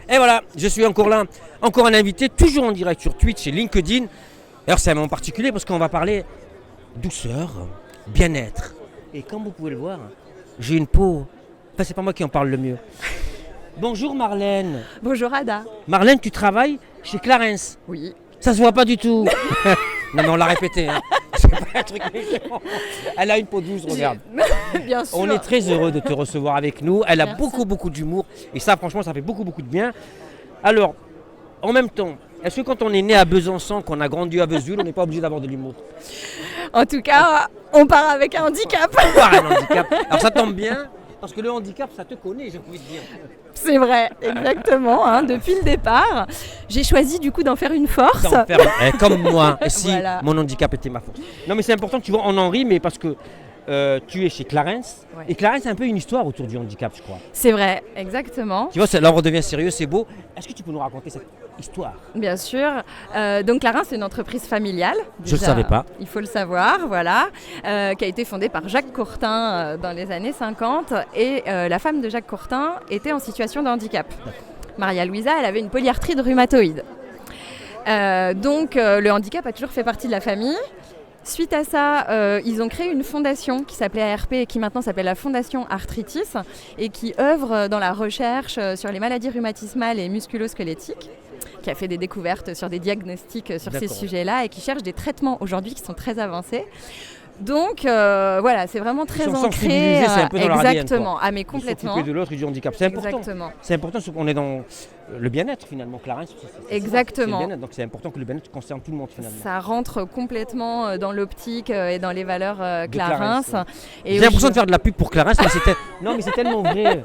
Et voilà, je suis encore là, encore un invité, toujours en direct sur Twitch et LinkedIn. Alors c'est un moment particulier parce qu'on va parler douceur, bien-être. Et comme vous pouvez le voir, j'ai une peau, enfin c'est pas moi qui en parle le mieux. Bonjour Marlène. Bonjour Ada. Marlène, tu travailles chez Clarins. Oui. Ça se voit pas du tout. Non mais on l'a répété. Hein. C'est pas un truc méchant. Elle a une peau douce, regarde. Bien sûr. On est très heureux de te recevoir avec nous. Elle a Merci. beaucoup d'humour. Et ça, franchement, ça fait beaucoup de bien. Alors, en même temps, est-ce que quand on est né à Besançon, qu'on a grandi à Vesoul, on n'est pas obligé d'avoir de l'humour? En tout cas, on part avec un handicap. Voir un handicap. Alors ça tombe bien, parce que le handicap, ça te connaît, j'ai envie de dire. C'est vrai, exactement. Depuis le départ, j'ai choisi du coup d'en faire une force. D'en faire, comme moi, si Voilà. mon handicap était ma force. Non mais c'est important, tu vois, on en rit, mais parce que tu es chez Clarins. Ouais. Et Clarins, c'est un peu une histoire autour du handicap, je crois. C'est vrai, exactement. Tu vois, là on redevient sérieux, c'est beau. Est-ce que tu peux nous raconter cette histoire? Bien sûr. Donc Clarins, c'est une entreprise familiale. Je le Déjà, savais pas. Il faut le savoir, voilà. Qui a été fondée par Jacques Courtin dans les années 50. Et la femme de Jacques Courtin était en situation de handicap. Maria Louisa, elle avait une polyarthrite rhumatoïde. Donc le handicap a toujours fait partie de la famille. Suite à ça, ils ont créé une fondation qui s'appelait ARP et qui maintenant s'appelle la Fondation Arthritis et qui œuvre dans la recherche sur les maladies rhumatismales et musculo-squelettiques, qui a fait des découvertes sur des diagnostics sur ces D'accord. sujets-là et qui cherche des traitements aujourd'hui qui sont très avancés. Donc voilà, c'est vraiment très sont ancré. sensibilisés, c'est un peu dans leur ADN, exactement, quoi. ah mais De complètement. s'occuper de l'autre et du handicap. C'est important. Exactement. C'est important, on est dans le bien-être finalement. Clarins, c'est Exactement. ça, c'est le bien-être. Donc c'est important que le bien-être concerne tout le monde finalement. Ça rentre complètement dans l'optique et dans les valeurs De Clarins. ouais. Et J'ai l'impression de faire de la pub pour Clarins, mais non, mais c'est tellement vrai.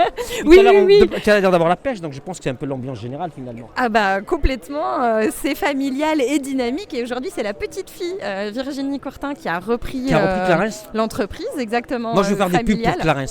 Oui, Tout à l'heure, oui. tu as l'air d'avoir la pêche, donc je pense que c'est un peu l'ambiance générale finalement. Ah bah complètement, c'est familial et dynamique et aujourd'hui c'est la petite fille Virginie Courtin qui a repris, Qui a repris Clarins? l'entreprise exactement. Moi je veux faire des pubs familiale. pour Clarins.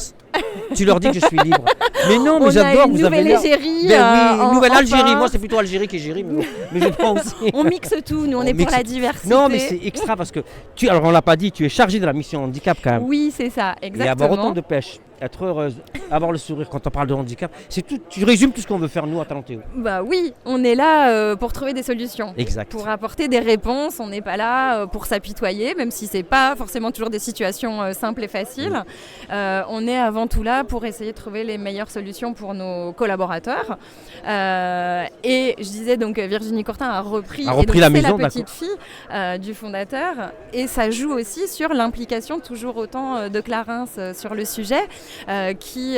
Tu leur dis que je suis libre. Mais non, mais On a j'adore, une vous avez nouvelle l'air. égérie, Ben oui, une nouvelle en Algérie. peintre. Moi c'est plutôt Algérie qu'Égérie, mais je prends aussi. On mixe tout, nous on est pour mixe. la diversité. Non, mais c'est extra parce que alors on l'a pas dit, tu es chargé de la mission handicap quand même. Oui, c'est ça, Et exactement. avoir autant de pêche, être heureuse, avoir le sourire quand on parle de handicap, c'est tout. Tu résumes tout ce qu'on veut faire nous à Talentéo. Bah oui, on est là pour trouver des solutions. Exact. Pour apporter des réponses, on n'est pas là pour s'apitoyer, même si c'est pas forcément toujours des situations simples et faciles. On est avant tout là pour essayer de trouver les meilleures solutions pour nos collaborateurs. Et je disais donc Virginie Courtin a repris La c'est maison, la petite fille du fondateur, et ça joue aussi sur l'implication toujours autant de Clarins sur le sujet, qui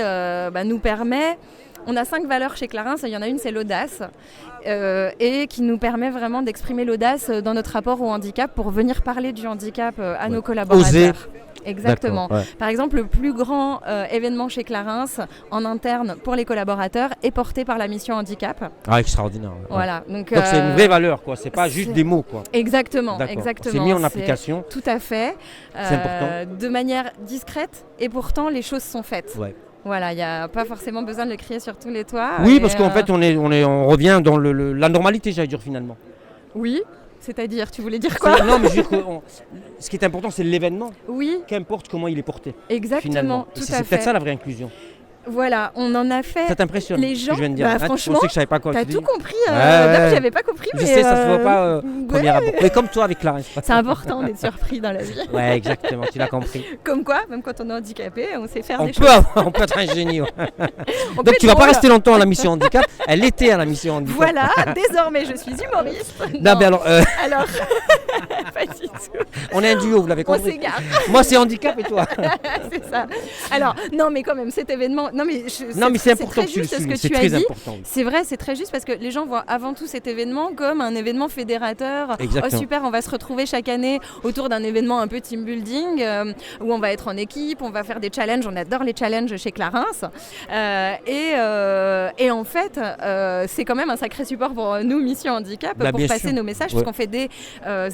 nous permet. On a 5 valeurs chez Clarins, il y en a une, c'est l'audace, et qui nous permet vraiment d'exprimer l'audace dans notre rapport au handicap pour venir parler du handicap à nos collaborateurs. Oser. Exactement. D'accord, ouais. Par exemple, le plus grand événement chez Clarins en interne pour les collaborateurs est porté par la mission handicap. Ah, extraordinaire. Ouais. Voilà. Donc c'est une vraie valeur, quoi. C'est pas juste c'est- des mots, quoi. Exactement, D'accord. exactement. C'est mis en C'est- application. Tout à fait. C'est important. De manière discrète, et pourtant les choses sont faites. Ouais. Voilà, il n'y a pas forcément besoin de le crier sur tous les toits. Oui, Et, parce qu'en fait on revient dans la normalité, j'allais dire finalement. Oui, c'est-à-dire, tu voulais dire quoi? Non, mais je veux dire que ce qui est important, c'est l'événement. Oui, Qu'importe comment il est porté. exactement, Finalement. Et tout c'est à peut-être fait. ça la vraie inclusion. Voilà, on en a fait. Ça t'impressionne Les ce gens, que je viens de dire. bah, Tu franchement, pensais que je savais pas quoi T'as tu tout dis. compris. Ouais, Non, ouais. j'avais pas compris. Je Mais sais, ça se voit pas ouais. premier abord. Mais comme toi avec Clarins. C'est important d'être surpris dans la vie. Ouais, exactement, tu l'as compris. Comme quoi, même quand on est handicapé, on sait faire On des peut, choses. on peut être un génie. Ouais. On peut Donc être tu vas pas drôle. rester longtemps à la mission handicap. Elle était à la mission handicap. Voilà, désormais je suis humoriste. Non, mais alors, Alors, pas du tout. on est un duo, vous l'avez On compris. s'égare. Moi c'est handicap et toi. C'est ça. Alors, non, mais quand même, cet événement. Non, mais, Non, mais c'est important très que tu le juste ce soulignes. que C'est tu as très dit. important. C'est vrai, c'est très juste parce que les gens voient avant tout cet événement comme un événement fédérateur. Exactement. Oh super, on va se retrouver chaque année autour d'un événement un peu team building où on va être en équipe, on va faire des challenges. On adore les challenges chez Clarins. Et en fait, c'est quand même un sacré support pour nous, Mission Handicap, Bah, pour bien passer sûr. nos messages, Ouais. parce qu'on fait des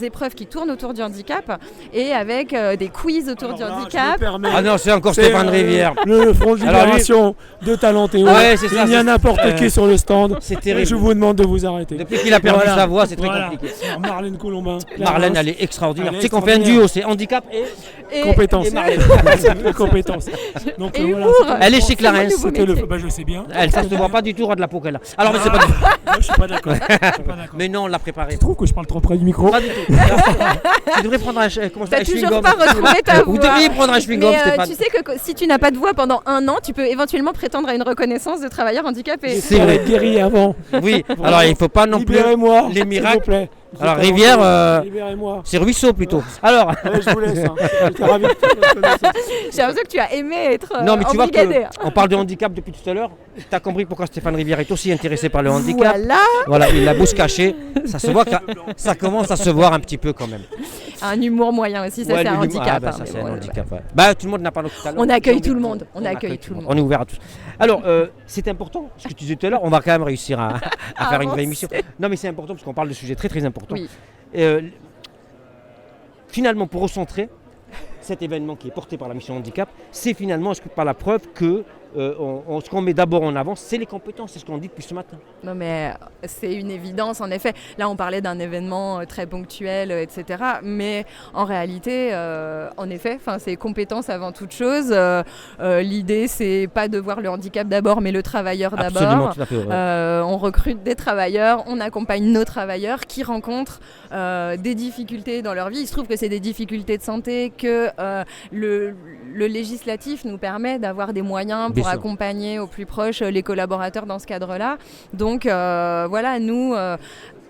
épreuves qui tournent autour du handicap et avec des quiz autour du handicap. Ah non, c'est encore Stéphane Rivière. Le front de libération de Talentéo. Ouais, c'est ça, il y a n'importe qui sur le stand. C'est terrible. Je vous demande de vous arrêter. Depuis qu'il a perdu sa voix, c'est très compliqué. Marlène Colombin. Marlène, elle est extraordinaire. Elle est Tu sais qu'on fait un duo, c'est handicap et compétences. et Marlène. Compétences. Donc Et voilà, humour. Elle est chez Clarence. c'était le. Bah, je sais bien. Elle, ça se voit pas du tout, de la peau qu'elle a. Alors, mais c'est pas du tout. Moi, je suis pas d'accord. Mais non, on l'a préparé. Je trouve que je parle trop près du micro. Pas du tout. Tu devrais prendre un T'as toujours pas retrouvé ta voix. Vous devriez prendre un chewing-gum, Mais Stéphane. tu sais que si tu n'as pas de voix pendant 1 an, tu peux éventuellement prétendre à une reconnaissance de travailleur handicapé. C'est vrai. être guéri avant. Oui, alors il faut pas non plus Libérez-moi. les s'il miracles. vous plaît. Alors Rivière, Libérez-moi. c'est ruisseau plutôt. Alors, Ouais, je vous laisse. J'étais ravi de te connaître. J'ai l'impression que tu as aimé être non mais tu vois embrigadé. qu'on parle de handicap depuis tout à l'heure. Tu as compris pourquoi Stéphane Rivière est aussi intéressé par le handicap. Voilà, Voilà, il a beau se cacher, ça se voit que ça commence à se voir un petit peu quand même. un humour moyen aussi, ça Ouais, c'est un l'humour- handicap. ah, bah, hein, ça mais c'est bon, un ouais. handicap. Ouais. Bah tout le monde n'a pas notre talent. On accueille tout le monde, on accueille tout le monde. On est ouvert à tous. Alors, c'est important, ce que tu disais tout à l'heure, on va quand même réussir à faire une vraie émission. Non mais c'est important parce qu'on parle de sujets très très importants. Oui. Finalement, pour recentrer, cet événement qui est porté par la mission handicap, c'est finalement par la preuve que ce qu'on met d'abord en avant, c'est les compétences, c'est ce qu'on dit depuis ce matin. Non mais c'est une évidence en effet. Là on parlait d'un événement très ponctuel, etc. Mais en réalité, en effet, c'est compétences avant toute chose. L'idée c'est pas de voir le handicap d'abord, mais le travailleur Absolument, d'abord. tout à fait. Ouais. On recrute des travailleurs, on accompagne nos travailleurs qui rencontrent des difficultés dans leur vie. Il se trouve que c'est des difficultés de santé, que le législatif nous permet d'avoir des moyens pour accompagner au plus proche les collaborateurs dans ce cadre-là. Donc voilà, nous...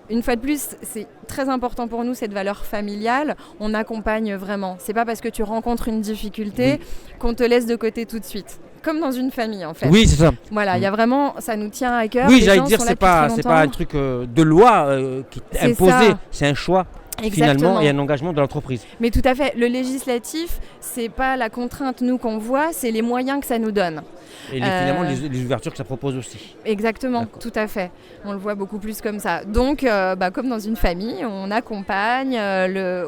une fois de plus, c'est très important pour nous cette valeur familiale. On accompagne vraiment. C'est pas parce que tu rencontres une difficulté qu'on te laisse de côté tout de suite. Comme dans une famille en fait. Oui, c'est ça. Voilà, il y a vraiment, ça nous tient à cœur. Oui, Les j'allais gens dire, sont là c'est depuis pas un truc de loi qui est C'est imposé, ça. c'est un choix. Exactement. Finalement, et un engagement de l'entreprise. Mais tout à fait, le législatif, c'est pas la contrainte nous qu'on voit, c'est les moyens que ça nous donne. Et finalement, les ouvertures que ça propose aussi. Exactement, D'accord. tout à fait. On le voit beaucoup plus comme ça. Donc, comme dans une famille, on accompagne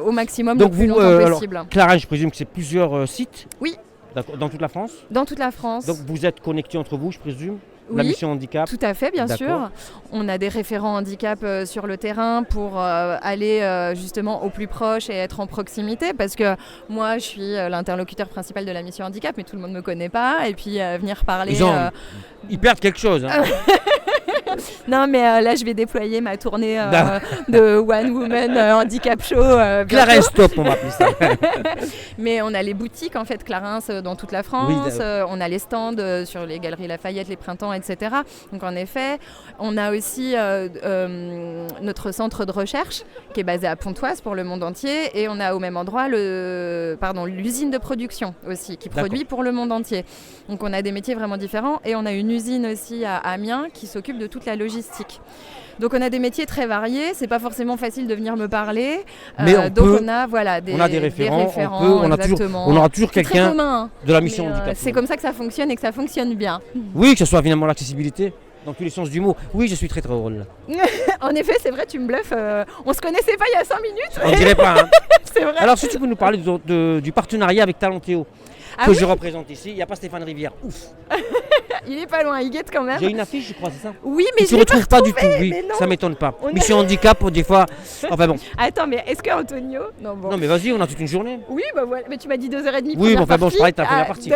au maximum Donc le plus vous, longtemps possible. alors, Clara, je présume que c'est plusieurs sites. Oui. D'accord, dans toute la France. Dans toute la France. Donc vous êtes connectés entre vous, je présume. La Oui. mission handicap. Tout à fait, bien D'accord. sûr. On a des référents handicap sur le terrain pour aller justement au plus proche et être en proximité parce que moi, je suis l'interlocuteur principal de la mission handicap, mais tout le monde ne me connaît pas. Et puis venir parler... Ils perdent quelque chose. Hein. Non, mais là, je vais déployer ma tournée de One Woman Handicap Show. Clarence Stop, on va appeler ça. Mais on a les boutiques, en fait, Clarence, dans toute la France. Oui, on a les stands sur les Galeries Lafayette, les Printemps, etc. Donc, en effet, on a aussi notre centre de recherche qui est basé à Pontoise pour le monde entier. Et on a au même endroit l'usine de production aussi, qui produit pour le monde entier. Donc, on a des métiers vraiment différents. Et on a une usine aussi à Amiens qui s'occupe de toute la logistique. Donc on a des métiers très variés, c'est pas forcément facile de venir me parler. Mais on a des référents, exactement. on aura toujours C'est très quelqu'un commun, hein. de la mission Mais, handicap. c'est comme ça que ça fonctionne et que ça fonctionne bien. Oui, que ce soit finalement l'accessibilité, dans tous les sens du mot. Oui, je suis très très heureux là. En effet, c'est vrai, tu me bluffes. On se connaissait pas il y a 5 minutes. On dirait pas. Hein. C'est vrai. Alors si tu peux nous parler du partenariat avec Talentéo que je représente ici. Il n'y a pas Stéphane Rivière. Ouf. Il est pas loin, il guette quand même. J'ai une affiche, je crois, c'est ça. Oui, mais tu ne retrouves pas du tout. Oui, mais non. ça m'étonne pas. Mission handicap, des fois. Enfin bon. Attends, mais est-ce que Antonio... Non, mais vas-y, on a toute une journée. Oui, bah voilà. Mais tu m'as dit 2h30. Oui, bon, enfin bon, je parlais de ta première partie.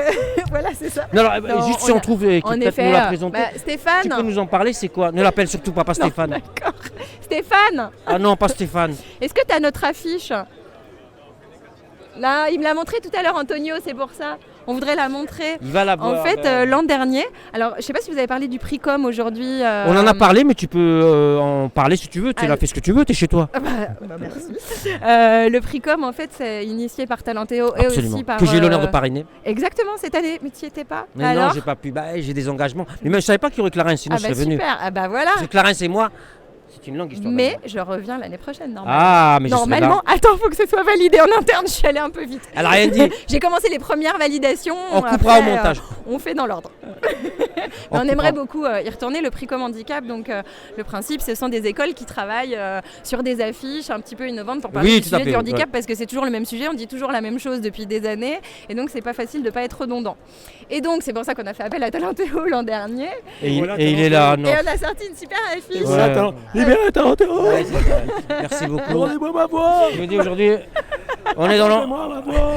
Voilà, c'est ça. Non, alors, juste si on trouve qui peut-être nous la présenter. Stéphane. Tu peux nous en parler, c'est quoi? Ne l'appelle surtout pas Stéphane. D'accord. Stéphane. Ah non, pas Stéphane. Est-ce que tu as notre affiche? Là, il me l'a montré tout à l'heure, Antonio, c'est pour ça. On voudrait la montrer. Il va la voir. En fait, l'an dernier, alors je ne sais pas si vous avez parlé du prix Com aujourd'hui. On en a parlé, mais tu peux en parler si tu veux. Tu l'as fait ce que tu veux, tu es chez toi. Merci. Le prix Com, en fait, c'est initié par Talentéo et aussi par... Que j'ai l'honneur de parrainer. Exactement, cette année. Mais tu n'y étais pas? Mais non, j'ai pas pu. J'ai des engagements. Mais je ne savais pas qu'il y aurait Clarence, sinon je serais venu. Super, voilà. C'est Clarence et moi. C'est une longue histoire. Mais je reviens l'année prochaine, normalement. Ah, mais normalement, attends, faut que ce soit validé en interne. Je suis allée un peu vite. Elle a rien dit. J'ai commencé les premières validations. On coupera au montage. On fait dans l'ordre. Mais on aimerait beaucoup y retourner. Le prix Comme Handicap, donc le principe, ce sont des écoles qui travaillent sur des affiches un petit peu innovantes pour parler du sujet du handicap, parce que c'est toujours le même sujet, on dit toujours la même chose depuis des années, et donc c'est pas facile de pas être redondant. Et donc c'est pour ça qu'on a fait appel à Talentéo l'an dernier. Et il est là, non. Et on a sorti une super affiche. Libérez Talentéo. Ouais, c'est vrai. Merci beaucoup. Rendez-moi ma voix. Je vous dis aujourd'hui, on est dans le, Rendez-moi ma voix.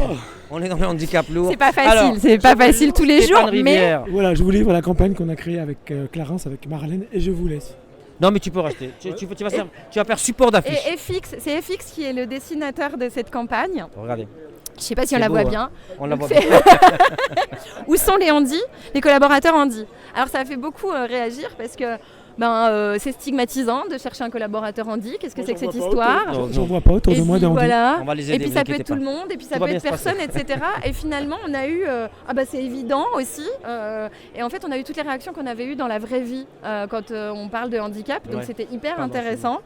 on est dans le handicap lourd. C'est pas facile, Alors, c'est pas facile tous les Stéphane jours, mais Rivière. Voilà, je vous livre la campagne qu'on a créée avec Clarence, avec Marlène, et je vous laisse. Non, mais tu peux rester. Tu vas faire support d'affiche. et FX, c'est FX qui est le dessinateur de cette campagne. Regardez, Je sais pas si C'est on la beau, voit hein. bien. on la Donc voit c'est- bien. Où sont les handis, les collaborateurs handis? Alors ça a fait beaucoup réagir parce que c'est stigmatisant de chercher un collaborateur handi. Qu'est-ce que c'est que cette histoire? Non, J'en non. vois pas autour Et de moi puis des handis. voilà. On va les Et aider, puis vous ça peut être inquiétez tout le pas. monde, et puis ça Tout va peut bien être se passer. personne, etc. Et finalement, on a eu, c'est évident aussi. Et en fait, on a eu toutes les réactions qu'on avait eues dans la vraie vie quand on parle de handicap. Donc Ouais. c'était hyper Pardon, intéressant.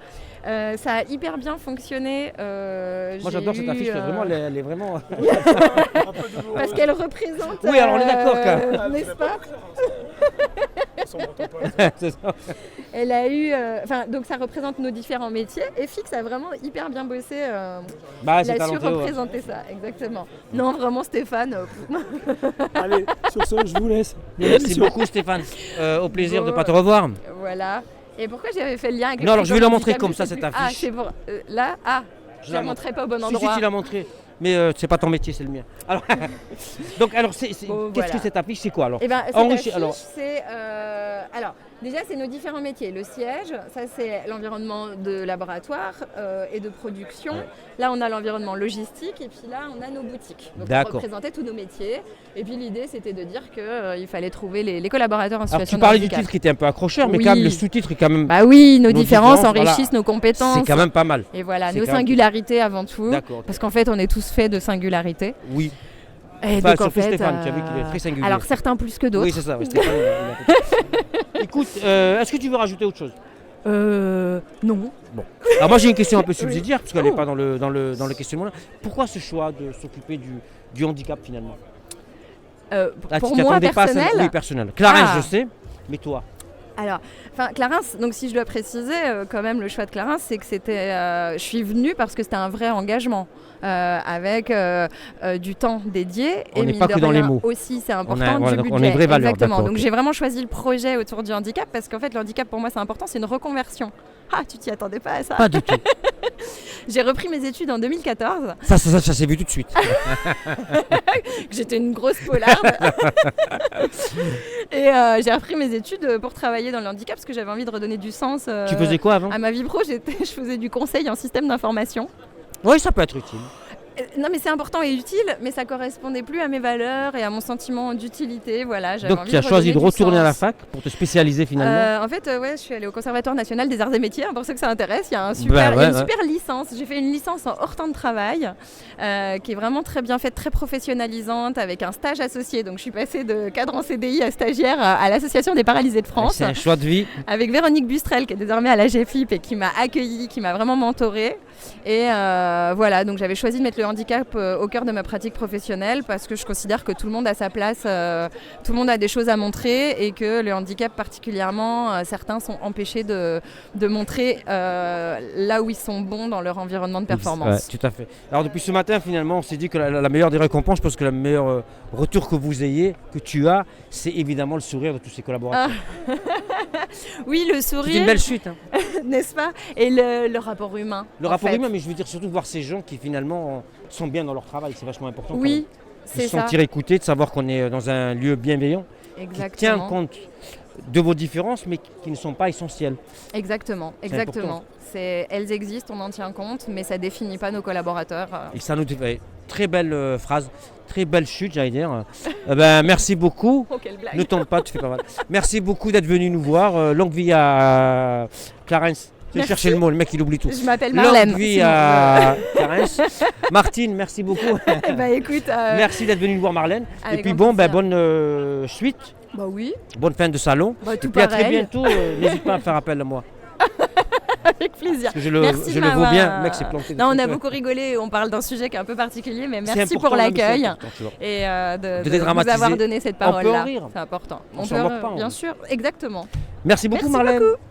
Ça a hyper bien fonctionné. Moi j'adore cette affiche, vraiment, elle est vraiment. Parce qu'elle représente. Oui, alors on est d'accord, quand même. N'est-ce pas? C'est ça. Elle a eu. Donc ça représente nos différents métiers. Et Fix a vraiment hyper bien bossé. Bah, Il c'est a su Talentéo. Ouais. représenter ça, exactement. Non, vraiment, Stéphane. Allez, sur ce, je vous laisse. Merci beaucoup Stéphane. Au plaisir Bon, de ne pas te revoir. Voilà. Et pourquoi j'avais fait le lien avec Non, alors je vais le la montrer handicap, comme je ça, sais cette plus. Ah, affiche. c'est pour. Là, je la montrais pas au bon Si, endroit. tu l'as montré. Mais c'est pas ton métier, c'est le mien. Alors, donc, qu'est-ce voilà. que cette affiche, c'est quoi alors? Eh ben, cette Enrichi- affiche, alors. c'est déjà c'est nos différents métiers. Le siège, ça c'est l'environnement de laboratoire et de production. Ouais. Là, on a l'environnement logistique et puis là, on a nos boutiques. Donc, on D'accord. représentait tous nos métiers. Et puis l'idée, c'était de dire qu'il fallait trouver les collaborateurs en Alors situation tu de parlais du handicap. titre qui était un peu accrocheur, mais Oui. quand même le sous-titre est quand même. Bah oui, nos Nos différences différences, enrichissent voilà. nos compétences. C'est quand même pas mal. Et voilà, c'est nos quand même- singularités avant tout. D'accord. Parce qu'en fait, on est tous faits de singularités. Oui. Et Enfin, donc, en surtout fait, Stéphane, tu as vu qu'il est très singulier. alors certains plus que d'autres. Oui, c'est ça. Oui, Stéphane, il a- Écoute, est-ce que tu veux rajouter autre chose? Non. Alors moi j'ai une question un peu subsidiaire, parce qu'elle n'est Oh. pas dans le questionnement là. Pourquoi ce choix de s'occuper du handicap finalement? Ah, Pour tu moi, t'attendais pas à ça? personnel. Oui, personnel. Clarence, Ah. je sais, mais toi? Alors, Clarence, donc si je dois préciser, quand même, le choix de Clarence, c'est que je suis venue parce que c'était un vrai engagement, avec du temps dédié. On et n'est mine pas de que dans les rien mots. Aussi, c'est On a- important, voilà, du donc budget. on est vraie valeur, Exactement. d'accord, Donc ok. j'ai vraiment choisi le projet autour du handicap parce qu'en fait, le handicap, pour moi, c'est important, c'est une reconversion. Ah, tu t'y attendais pas à ça? Pas du tout. J'ai repris mes études en 2014. Ça s'est vu tout de suite. J'étais une grosse polarde. Et j'ai repris mes études pour travailler dans le handicap parce que j'avais envie de redonner du sens Tu faisais quoi avant? à ma vie pro. Je faisais du conseil en système d'information. Oui, ça peut être utile. Non, mais c'est important et utile, mais ça correspondait plus à mes valeurs et à mon sentiment d'utilité. Voilà, j'avais Donc envie tu as choisi de redonner du retourner à la sens. fac pour te spécialiser finalement. En fait, je suis allée au Conservatoire national des arts et métiers, hein, pour ceux que ça intéresse. Il y a une super licence. J'ai fait une licence en hors temps de travail, qui est vraiment très bien faite, très professionnalisante, avec un stage associé. Donc je suis passée de cadre en CDI à stagiaire à l'Association des paralysés de France, C'est un choix de vie. avec Véronique Bustrel, qui est désormais à la GFIP et qui m'a accueillie, qui m'a vraiment mentorée. Et voilà, donc j'avais choisi de mettre le handicap au cœur de ma pratique professionnelle parce que je considère que tout le monde a sa place, tout le monde a des choses à montrer et que le handicap particulièrement, certains sont empêchés de montrer là où ils sont bons dans leur environnement de performance. Ouais, tout à fait. Alors depuis ce matin finalement on s'est dit que la meilleure des récompenses, je pense que le meilleur retour que vous ayez, que tu as, c'est évidemment le sourire de tous ces collaborateurs. Oui, le C'est sourire, une belle chute. Hein. n'est-ce pas? Et le rapport humain. Le en rapport fait. humain, mais je veux dire surtout de voir ces gens qui finalement sont bien dans leur travail, c'est vachement important. Oui, de c'est se ça. sentir écouté, de savoir qu'on est dans un lieu bienveillant, qui tient Exactement. compte de vos différences, mais qui ne sont pas essentielles. Exactement, C'est exactement. Elles existent, on en tient compte, mais ça définit pas nos collaborateurs. Et ça nous fait très belle phrase, très belle chute, j'allais dire. Merci beaucoup. Oh, quelle blague. Ne tombe pas, tu fais pas mal. Merci beaucoup d'être venu nous voir. Longue vie à Clarence. Je vais Merci. chercher le mot, le mec il oublie tout. Je m'appelle Marlène. Longue vie sinon, à Clarence. Martine, merci beaucoup. Bah écoute, Merci d'être venu nous voir Marlène. avec Et puis grand bon, plaisir. bonne suite, Bah oui, bonne fin de salon. bah, Et tout puis à très pareil. bientôt. N'hésite pas à faire appel à moi. Avec plaisir. Parce que je le Merci de vaux m'avoir, bien, le mec s'est planté. Non, on a beaucoup rigolé, on parle d'un sujet qui est un peu particulier, mais C'est merci important, pour non, mais c'est l'accueil important, tu vois. et de nous dédramatiser. avoir donné cette On peut en parole-là. rire. C'est important. On s'en moque pas, Bien on- sûr, exactement. Merci beaucoup Merci Marlène. beaucoup.